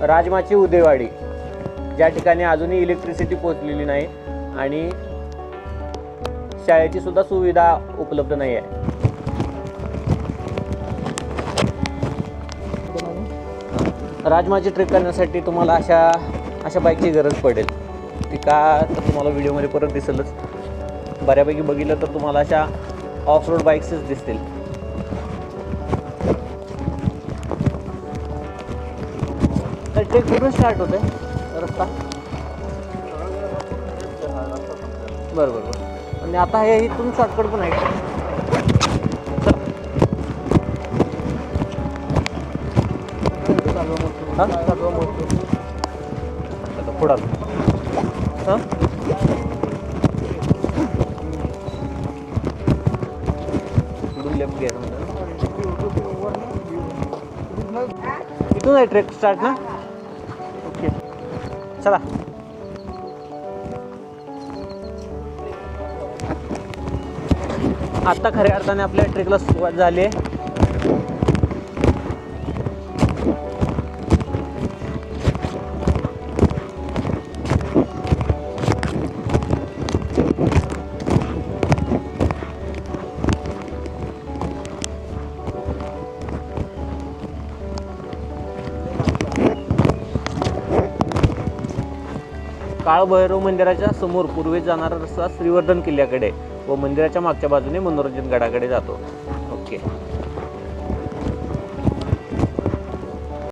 राजमाची उदेवाडी, ज्या ठिकाणी अजूनही इलेक्ट्रिसिटी पोहोचलेली नाही आणि शाळेची सुद्धा सुविधा उपलब्ध नाही आहे. राजमाची ट्रेक करण्यासाठी तुम्हाला अशा बाईकची गरज पडेल. ती का तर तुम्हाला व्हिडिओमध्ये परत दिसेलच. बऱ्यापैकी बघितलं तर तुम्हाला अशा ऑफ रोड बाईक्सच दिसतील. तर ट्रेक कुठून स्टार्ट होते रस्ता? बरं. आणि आता हे इथून शॉर्टकट पण आहे का? पुढं हां लेफ्ट घ्या. इथून आहे ट्रेक स्टार्ट ना? ओके चला. आत्ता खऱ्या अर्थाने आपल्या ट्रेकला सुरुवात झाली आहे. काळभैरव मंदिराच्या समोर पूर्वेस जाणारा रस्ता श्रीवर्धन किल्ल्याकडे व मंदिराच्या मागच्या बाजूने मनोरंजन गडाकडे जातो. ओके.